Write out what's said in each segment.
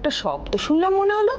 একটা শব্দ শুনলাম মনে হলো।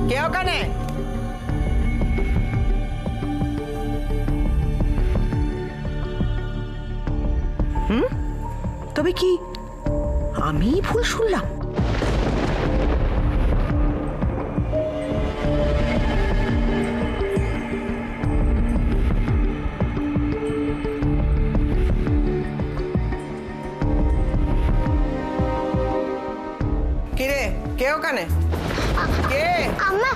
কে ওখানে? তবে কি আমি ভুল শুনলাম? কিরে, কে ওখানে? কে? আম্মা,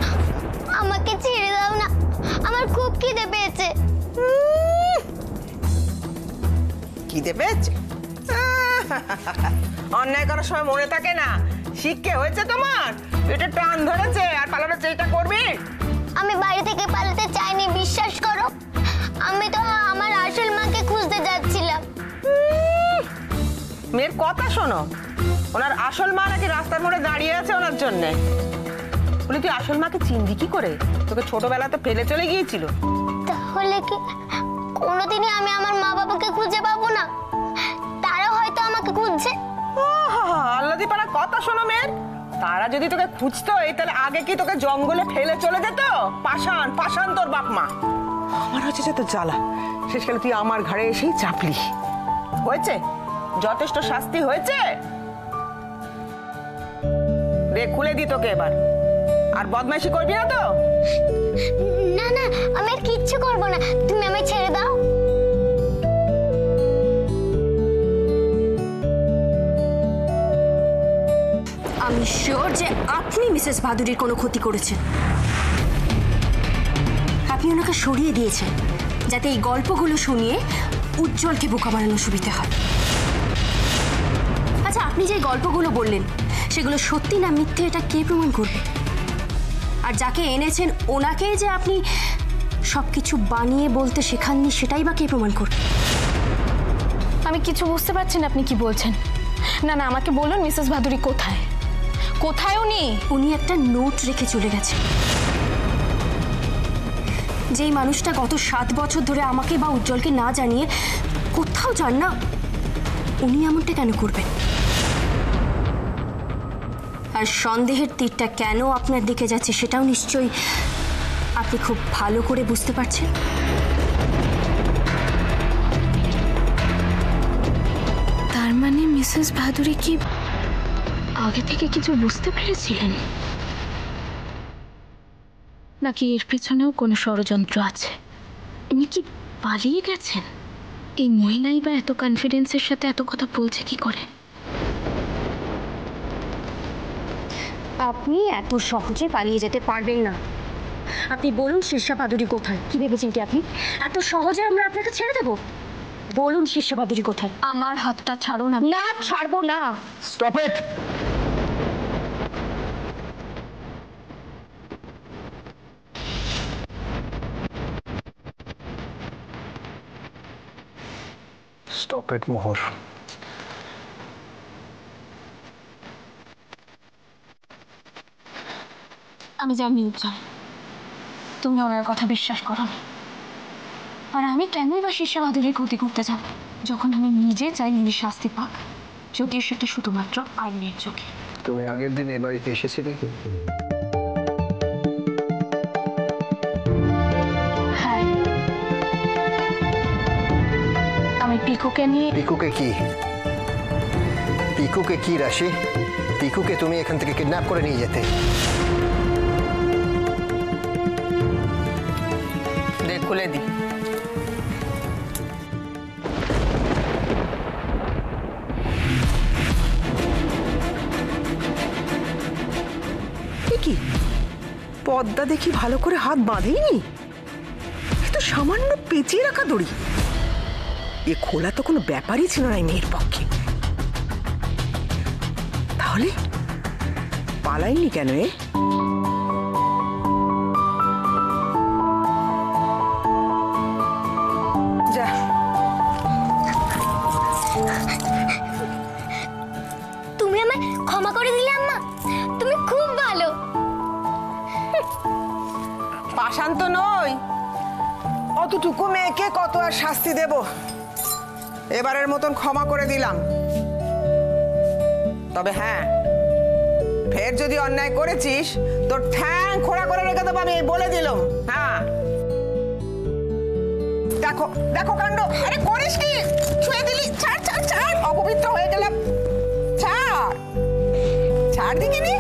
আমাকে ছেড়ে দাও না, আমার খুব খিদে পেয়েছে। খিদে পেয়েছে? অন্যায় করার সময় মনে থাকে না? শিক্ষে হয়েছে তোমার? এটা টান ধরেছে আর পালানোর চেষ্টা করবি? আমি বাড়ি থেকে পালাতে চাইনি, বিশ্বাস করো। আমি তো আমার আসল মাকে খুঁজতে যাচ্ছিলাম। মেয়ের কথা শোনো। ওনার আসল মা নাকি রাস্তার মোড়ে দাঁড়িয়ে আছে ওনার জন্য। বলি তুই আসল মাকে চিনবি কি করে? তোকে ছোটবেলাতে ফেলে চলে গিয়েছিল। তাহলে কি কোনোদিনই আমি আমার মা বাবাকে খুঁজে পাবো না? তারা হয়তো আমাকে খুঁজছে। আল্লাদি পাড়া কথা শোনো মেয়ের। তারা যদি তোকে খুঁজতো তাহলে আগে কি তোকে জঙ্গলে ফেলে চলে যেত? পাষাণ পাষাণ তোর বাপ মা। আমার হচ্ছে যে তোর জ্বালা, শেষকালে তুই আমার ঘরে এসেই চাপলি। হয়েছে, যথেষ্ট শাস্তি হয়েছে। রে খুলে দি তোকে এবার। আর বদমাইশি করবি না তো? না না, আমি আর কিচ্ছু করবো না, তুমি আমায় ছেড়ে দাও। আমি শিওর যে আপনি মিসেস ভাদুরীর কোনো ক্ষতি করেছেন। আপনি ওনাকে সরিয়ে দিয়েছেন যাতে এই গল্পগুলো শুনিয়ে উজ্জ্বলকে বোকা বানানো সুবিধা হয়। আচ্ছা, আপনি যে গল্পগুলো বললেন সেগুলো সত্যি না মিথ্যে এটা কে প্রমাণ করবে? আর যাকে এনেছেন ওনাকেই যে আপনি সবকিছু বানিয়ে বলতে শেখাননি সেটাই বা কে প্রমাণ করবে? আমি কিছু বুঝতে পারছি না আপনি কি বলছেন। না না, আমাকে বলুন মিসেস ভাদুরী কোথায়? কোথায় উনি? উনি একটা নোট রেখে চলে গেছে। যেই মানুষটা গত 7 বছর ধরে আমাকে বা উজ্জ্বলকে না জানিয়ে কোথাও যান না, উনি এমনটা কেন করবেন? আর সন্দেহের তীরটা কেন আপনার দিকে যাচ্ছে সেটাও নিশ্চয়ই আপনি খুব ভালো করে বুঝতে পারছেন। তার মানে মিসেস ভাদুরী কি আগে থেকে কিছু বুঝতে পেরেছিলেন, নাকি এর পেছনেও কোনো ষড়যন্ত্র আছে? উনি কি পালিয়ে গেছেন? এই মহিলাই বা এত কনফিডেন্সের সাথে এত কথা বলছে কি করে? আপনি এত সহজে পালিয়ে যেতে পারবেন না। আপনি বলুন শীর্ষা ভাদুরী কোথায়? কি ভেবেছেন কি আপনি এত সহজে আমরা আপনাকে ছেড়ে দেব? বলুন শীর্ষা ভাদুরী কোথায়? আমার হাতটা ছাড়ুন। না, ছাড়বো না। Stop it. স্টপ ইট মোহর। আমি জানি উজ্জ্বল, তুমি ওনার কথা বিশ্বাস করো। আর আমি কেনই বা শীর্ষা ভাদুরীর ক্ষতি করতে যাব, যখন আমি নিজে চাই উনি শাস্তি পাক, যদিও সেটা শুধুমাত্র আইনের চোখে। তুমি আগের দিন এই বাড়িতে এসেছিলে কি? হ্যাঁ, আমি পিকুকে নিয়ে। পিকুকে কি? পিকুকে কি রাশি? পিকুকে তুমি এখান থেকে কিডন্যাপ করে নিয়ে যেতে। দেখ খুলে দি। কি পদ্মা দেখি ভালো করে হাত বাঁধেনি? তো সামান্য পেঁচিয়ে রাখা দড়ি। এ খোলা তো কোনো ব্যাপারই ছিল না এই মেয়ের পক্ষে। তাহলে পালাইনি কেন এ? যা, তুমি আমায় ক্ষমা করে দিলে আম্মা, তুমি খুব ভালো। পাষাণ তো নই, অতটুকু মেয়েকে কত আর শাস্তি দেব। এবারের মতন ক্ষমা করে দিলাম। তবে হ্যাঁ, ফের যদি অন্যায় করেছিস তোর ঠ্যাং খোড়া করে রেখে দেবো আমি, বলে দিলাম। হ্যাঁ, দেখো দেখো কাণ্ড। আরে করিস কি? ছুঁয়ে দিলি। ছাড় ছাড় ছাড়, অপবিত্র হয়ে গেলাম। ছাড় ছাড় দিকিনি।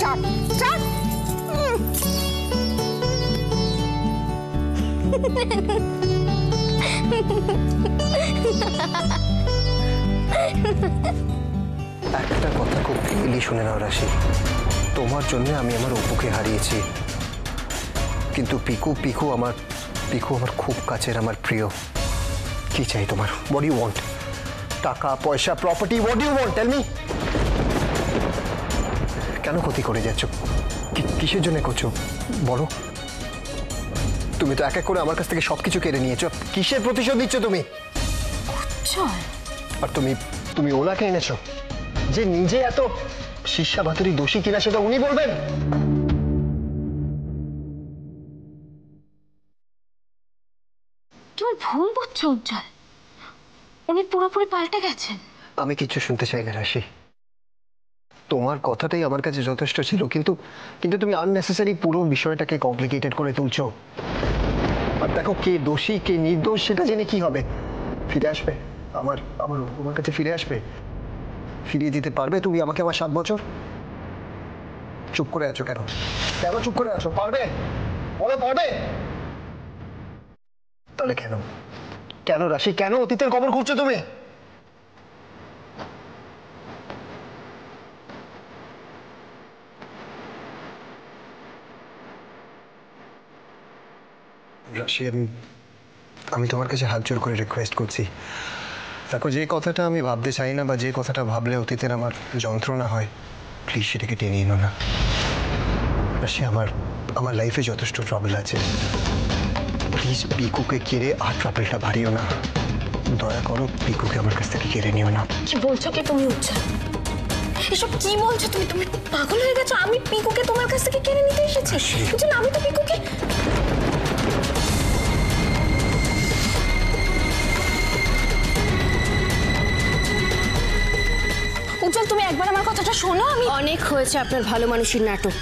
ছাড় ছাড়। একটা কথা খুব ক্লিয়ারলি শুনে নাও রাশি, তোমার জন্য আমি আমার অপুকে হারিয়েছি, কিন্তু পিকু আমার খুব কাছের, আমার প্রিয়। কি চাই তোমার? What do you want? টাকা পয়সা property, what do you want? Tell me. কেন ক্ষতি করে যাচ্ছ? কিসের জন্য করছো বলো? তুমি তো এক এক করে আমার কাছ থেকে সবকিছু কেড়ে নিয়েছো। কিসের প্রতিশোধ দিচ্ছ তুমি? আর তুমি ওনাকে এনেছো যে নিজে এত শিষ্যাবাতুরি দোষী কিনা সেটা উনি বলবেন? তুমি ভুল বুঝছো উজ্জ্বল, উনি পুরোপুরি পাল্টে গেছেন। আমি কিছু শুনতে চাই না রাশি, তোমার কথাটাই আমার কাছে যথেষ্ট ছিল, কিন্তু তুমি আননেসেসারি পুরো বিষয়টাকে কমপ্লিকেটেড করে তুলছো। আর দেখো, কে দোষী কে নির্দোষ সেটা জেনে কি হবে? ফিরে আসবে আমার কাছে, ফিরে আসবে? ফিরিয়ে দিতে পারবে তুমি আমাকে আমার 7 বছর? চুপ করে আছো কেন? কেন চুপ করে আছো? পারবে? বলো পারবে? তাহলে কেন রাশি, কেন অতীতের খবর খুঁজছো তুমি? রাশি, আমি তোমার কাছে হাত জোর করে রিকোয়েস্ট করছি। দেখো, যে কথাটা আমি ভাবতে চাই না বা যে কথাটা ভাবলে অতীতের আমার যন্ত্রণা হয়, প্লিজ সেটাকে টেনে এনো না। রাশি, আমার লাইফে যথেষ্ট ট্রাবল আছে, প্লিজ পিকুকে কেড়ে আর ট্রাবলটা বাড়িও না। দয়া করো, পিকুকে আমার কাছ থেকে কেড়ে নিও না। কি বলছো কি তুমি উজ্জ্বল? এসব কি বলছো তুমি? তুমি পাগল হয়ে গেছো? আমি পিকুকে তোমার কাছ থেকে কেড়ে নিতে এসেছি? উজ্জ্বল, আমি তো পিকুকে... উজ্জ্বল, তুমি একবার আমার কথাটা শোনো। আমি... অনেক হয়েছে আপনার ভালো মানুষের নাটক,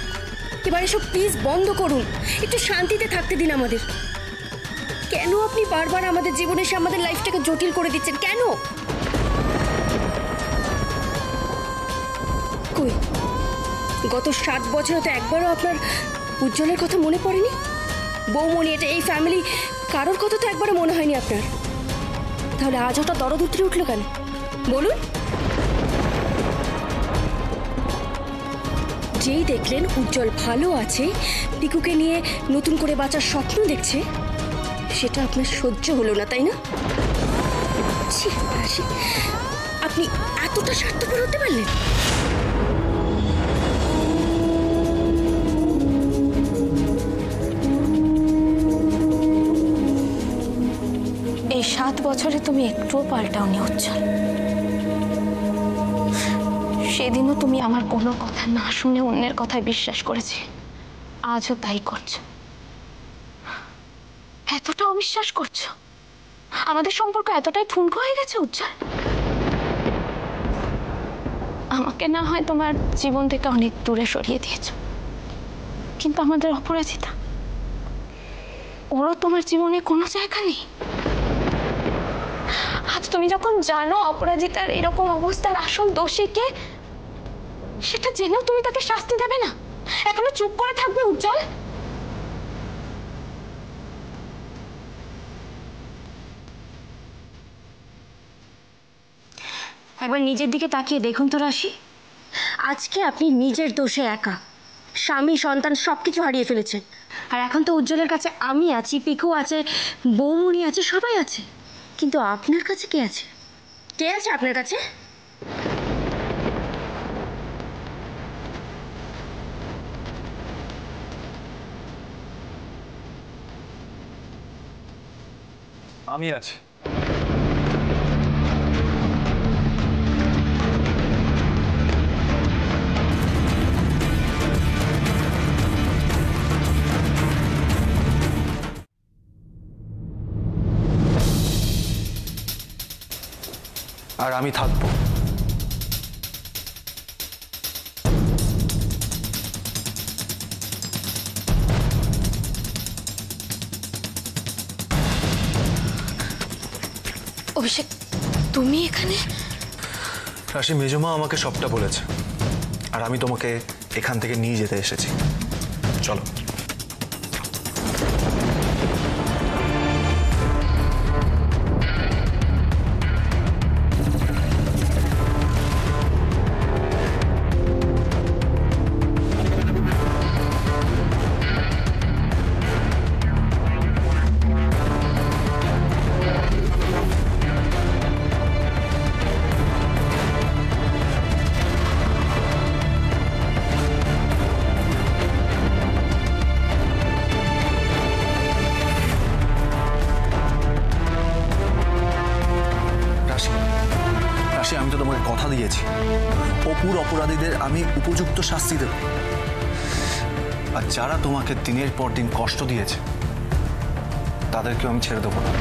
এবার এসব প্লিজ বন্ধ করুন। একটু শান্তিতে থাকতে দিন আমাদের। কেন আপনি বারবার আমাদের জীবনে এসে আমাদের লাইফটাকে জটিল করে দিচ্ছেন? কেন? কই, গত 7 বছরে তো একবারও আপনার উজ্জ্বলের কথা মনে পড়েনি? বৌমণি, এটা এই ফ্যামিলি কারোর কথা তো একবারও মনে হয়নি আপনার। তাহলে আজ ওটা দরদ উতরে উঠলো কেন বলুন? যেই দেখলেন উজ্জ্বল ভালো আছে, পিকুকে নিয়ে নতুন করে বাঁচার স্বপ্ন দেখছে, সেটা আপনার সহ্য হলো না, তাই না? ছি, রাশি, আপনি এতটা স্বার্থপর হতে পারলেন? এই 7 বছরে তুমি একটুও পাল্টাওনি উজ্জ্বল। সেদিনও তুমি আমার কোনো কথা না শুনে অন্যের কথায় বিশ্বাস করেছি, আজও তাই করছো। এতটা অবিশ্বাস করছো? আমাদের সম্পর্ক এতটাই ঠুনকো হয়ে গেছে উজ্জ্বল? আমাকে না হয় তোমার জীবন থেকে অনেক দূরে সরিয়ে দিয়েছো, কিন্তু আমাদের অপরাজিতা, ওরও তোমার জীবনে কোনো জায়গা নেই। আজ তুমি যখন জানো অপরাজিতার এরকম অবস্থার আসল দোষী কে, সেটা জেনেও তুমি তাকে শাস্তি দেবে না? এখনো চুপ করে থাকবে উজ্জ্বল? একবার নিজের দিকে তাকিয়ে দেখুন তো রাশি, আজকে আপনি নিজের দোষে একা স্বামী সন্তান সব কিছু হারিয়ে ফেলেছেন। আর এখন তো উজ্জ্বলের কাছে আমি আছি, পিকু আছে, বৌমনি আছে, সবাই আছে, কিন্তু আপনার কাছে কে আছে? কে আছে আপনার কাছে? আমি আছি। আর আমি থাকবো। অভিষেক, তুমি এখানে? রাশি, মেজমা আমাকে সবটা বলেছে, আর আমি তোমাকে এখান থেকে নিয়ে যেতে এসেছি। চলো। আমি তো তোমাকে কথা দিয়েছি, অপুর অপরাধীদের আমি উপযুক্ত শাস্তি দেব, আর যারা তোমাকে দিনের পর দিন কষ্ট দিয়েছে তাদেরকেও আমি ছেড়ে দেবো না।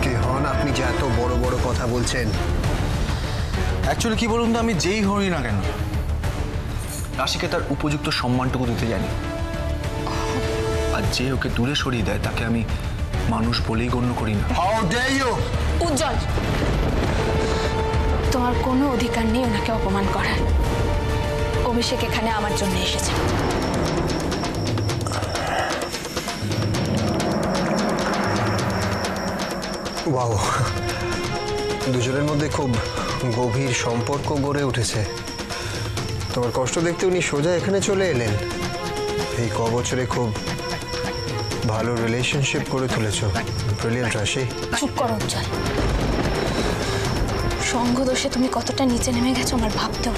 কে হন আপনি যে এত বড় বড় কথা বলছেন? অ্যাকচুয়ালি কি বলুন তো, আমি যেই হই না কেন, রাশিকে তার উপযুক্ত সম্মানটুকু দিতে জানি। আর যে ওকে দূরে সরিয়ে দেয় তাকে আমি মানুষ বলেই গণ্য করি না। How dare you? উজ্জ্বল, তোমার কোনো অধিকার নেই ওনাকে অপমান করার। অভিষেক এখানে আমার জন্য এসেছে। ওয়াও, দুজনের মধ্যে খুব গভীর সম্পর্ক গড়ে উঠেছে। তোমার কষ্ট দেখতে উনি সোজা এখানে চলে এলেন। এই ক বছরে খুব ভালো রিলেশনশিপ করে তুলেছ। ব্রিলিয়ান্ট রাশি। চুপ করো উজ্জ্বল। সঙ্গ দোষে তুমি কতটা নিচে নেমে গেছো আমার ভাবতেও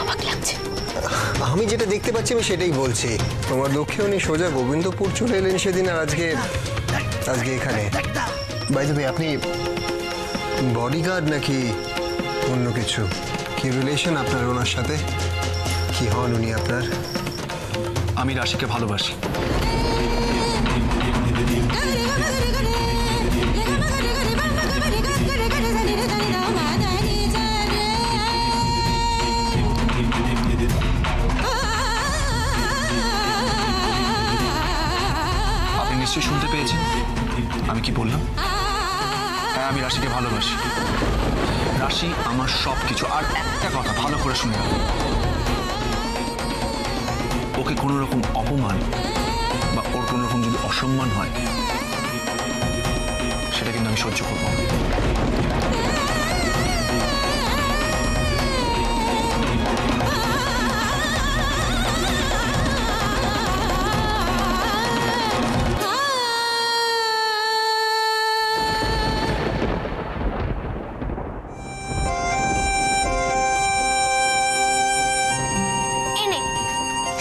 অবাক লাগছে। আমি যেটা দেখতে পাচ্ছি আমি সেটাই বলছি। তোমার লক্ষ্যে উনি সোজা গোবিন্দপুর চলে এলেন সেদিন, আর আজকে এখানে। বাই দ্য ওয়ে, আপনি বডিগার্ড নাকি অন্য কিছু? কি রিলেশন আপনার ওনার সাথে? কি হন উনি আপনার? আমি রাশিকে ভালোবাসি। আপনি নিশ্চয়ই শুনতে পেয়েছেন আমি কি বললাম। হ্যাঁ, আমি রাশিকে ভালোবাসি। রাশি আমার সব কিছু। আর একটা কথা ভালো করে শুনে রাখুন, ওকে কোনো রকম অপমান বা ওর কোনো রকম যদি অসম্মান হয় সেটা কিন্তু আমি সহ্য করবো না। এনে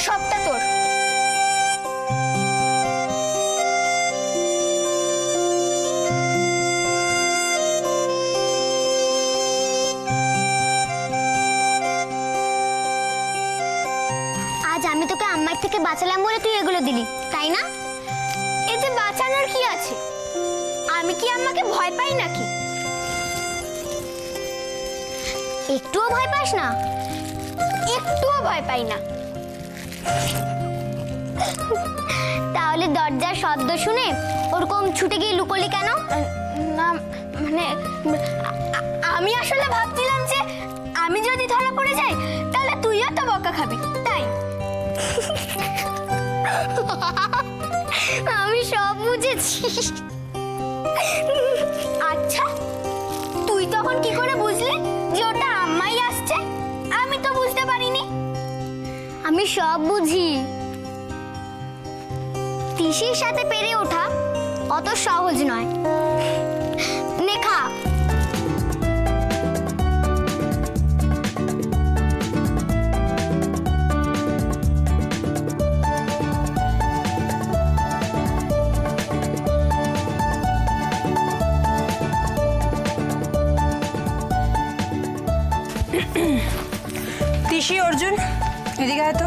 সবটা তোর। আজ আমি তোকে আম্মার থেকে বাঁচালাম বলে তুই এগুলো দিলি, তাই না? এতে বাঁচানোর কি আছে? আমি কি আম্মাকে ভয় পাই নাকি? একটুও ভয় পাস না? একটুও ভয় পাই না। তাহলে দরজার শব্দ শুনে ওরকম ছুটে গিয়ে লুকোলি কেন? না মানে আমি আসলে ভাবছিলাম যে আমি যদি ধরা পড়ে যাই তাহলে তুইও তো বকা খাবি, তাই। আমি সব বুঝেছি। আচ্ছা, তুই তখন কি করে বুঝলি যে ওটা আম্মাই আসছে? আমি তো বুঝতে পারিনি। আমি সব বুঝি। তিসির সাথে পেরে ওঠা অত সহজ নয়। নেখা, তিসি, অর্জুন, এদিকে আয় তো।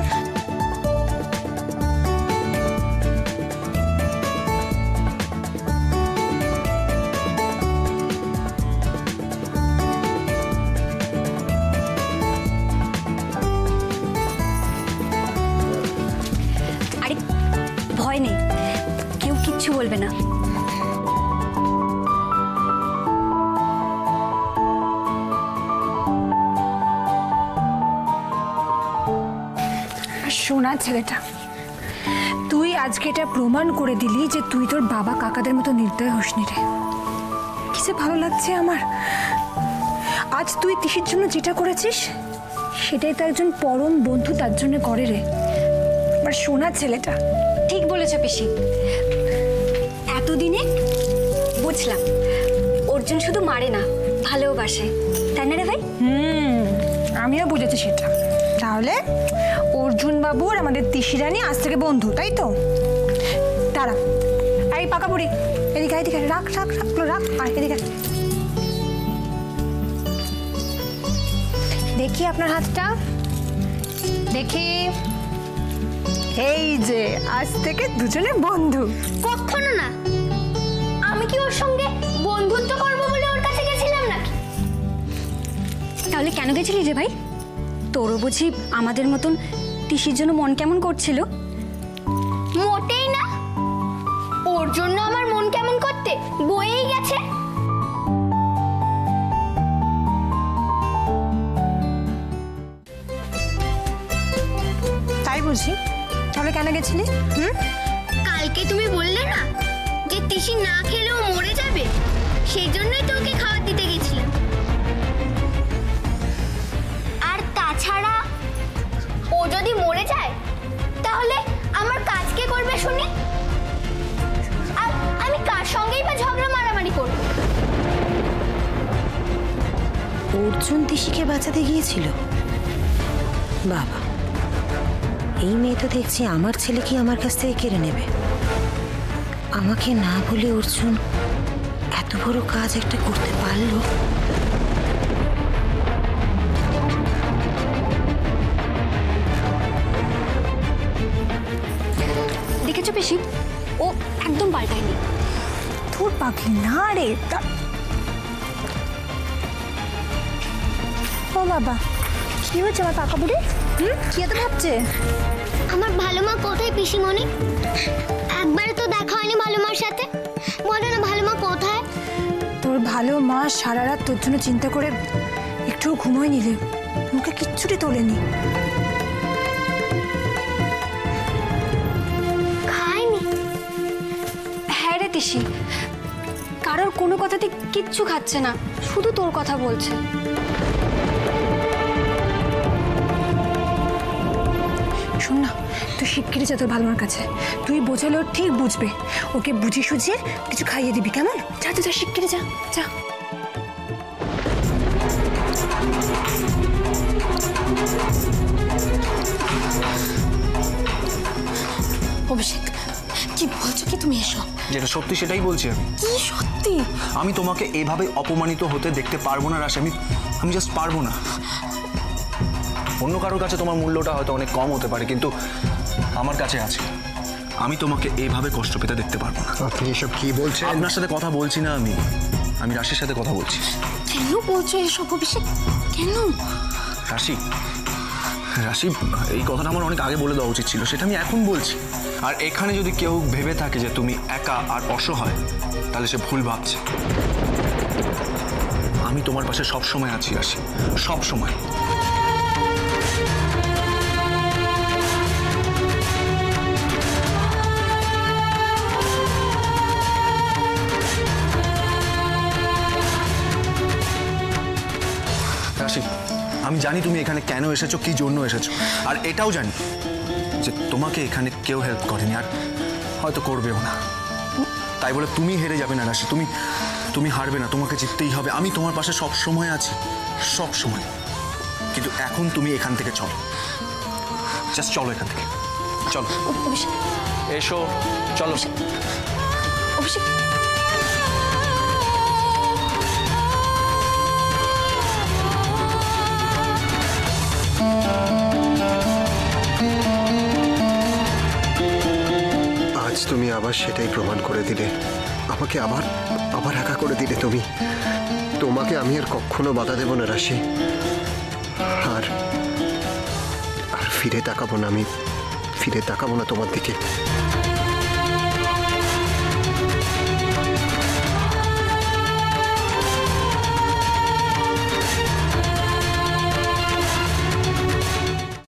আরে ভয় নেই, কেউ কিচ্ছু বলবে না। শোনা ছেলেটা, তুই আজকে এটা প্রমাণ করে দিলি যে তুই তোর বাবা কাকাদের মতো নির্দয় হোসনি রে। কি যে ভালো লাগছে আমার। আজ তুই তিসির জন্য যেটা করেছিস সেটাই তো একজন পরম বন্ধু তার জন্য করে রে। আমার শোনা ছেলেটা। ঠিক বলেছ পিসি, এতদিনে বুঝলাম অর্জুন শুধু মারে না, ভালোবাসে, তাই না রে ভাই? আমিও বুঝেছি সেটা। তাহলে অর্জুন বাবু আর আমাদের তিসি রানী আজ থেকে বন্ধু, তাই তো? দাঁড়া, এই পাকা বুড়ি, এদিকে এদিকে রাখ রাখ রাখ রাখ, আর এদিকে দেখি আপনার হাতটা, দেখি। এই যে আজ থেকে দুজনে বন্ধু। কখনো না। আমি কি ওর সঙ্গে বন্ধুত্ব করবো বলে ওর কাছে গেছিলাম নাকি? তাহলে কেন গেছিলি রে ভাই? তোরও বুঝি আমাদের মতন তিসির জন্য মন কেমন করছিল? মোটেই না। ওর জন্য আমার মন কেমন করতে বয়েই গেছে। তাই বুঝি? তাহলে কেন গেছিলি? কালকে তুমি বললে না যে তিসি না খেলেও মরে যাবে, সেই জন্যই তো ওকে খাবার দিতে গেছিলাম। আর তাছাড়া ও যদি মরে যায় তাহলে আমার কাজ কে করবে শুনি? আর আমি কার সঙ্গেই বা ঝগড়া মারামারি করব? অর্জুন তিসিকে বাঁচাতে গিয়েছিল। বাবা, এই মেয়ে তো দেখছি আমার ছেলেকে আমার কাছ থেকে কেড়ে নেবে। আমাকে না বলে অর্জুন এত বড় কাজ একটা করতে পারলো। দেখেছো পিসি, ও একদম পাল্টায়নি। তোর পাখি না রে। ও বাবা, কি হয়েছে আমার পাকা বুড়ি? কি এত ভাবছে? আমার ভালো মা কোথায় পিসিমণি? একবারে তো দেখা হয়নি ভালো মার সাথে। বলো না ভালো মা কোথায়? তোর ভালো মা সারা রাত তোর জন্য চিন্তা করে একটু ঘুমোয় নিলে, মুখে কিচ্ছুটি তোলেনি। খায়নি? হ্যাঁ রে তিসি, কারোর কোনো কথাতে কিচ্ছু খাচ্ছে না, শুধু তোর কথা বলছে। শোন না, তুই শিগগিরই যা তোর ভালো মার কাছে। তুই বোঝালে ও ঠিক বুঝবে। ওকে বুঝিয়ে সুঝিয়ে কিছু খাইয়ে দিবি, কেমন? যা তুই যা, শিগগিরই যা যা। অভিষেক, কি বলছো কি তুমি এসব? যেটা সত্যি সেটাই বলছি আমি। কি সত্যি? আমি তোমাকে এভাবে অপমানিত হতে দেখতে পারবো না রাশি। আমি জাস্ট পারবো না। অন্য কারোর কাছে তোমার মূল্যটা হয়তো অনেক কম হতে পারে, কিন্তু আমার কাছে আছে। আমি তোমাকে এইভাবে কষ্ট পেতে দেখতে পারবো না। আপনি এসব কি বলছেন? আপনার সাথে কথা বলছি না আমি রাশির সাথে কথা বলছি। কেন বলছো এসব অভিষেক? কেন? রাশি, এই কথাটা আমার অনেক আগে বলে দেওয়া উচিত ছিল, সেটা আমি এখন বলছি। আর এখানে যদি কেউ ভেবে থাকে যে তুমি একা আর অসহায়, তাহলে সে ভুল ভাবছে। আমি তোমার পাশে সব সময় আছি রাশি, সব সময়। আমি জানি তুমি এখানে কেন এসেছো, কি জন্য এসেছো, আর এটাও জানি যে তোমাকে এখানে কেউ হেল্প করেনি আর হয়তো করবেও না। তাই বলে তুমি হেরে যাবে না রাশি, তুমি হারবে না, তোমাকে জিততেই হবে। আমি তোমার পাশে সব সময় আছি, সব সময়। কিন্তু এখন তুমি এখান থেকে চলো, জাস্ট চলো এখান থেকে, চলো। এসো, চলো। অভিষেক, আজ তুমি আবার সেটাই প্রমাণ করে দিলে, আমাকে আবার আবার একা করে দিলে তুমি। তোমাকে আমি আর কখনো বাধা দেব না রাশি, আর আর ফিরে তাকাবো না, আমি ফিরে তাকাবো না তোমার দিকে।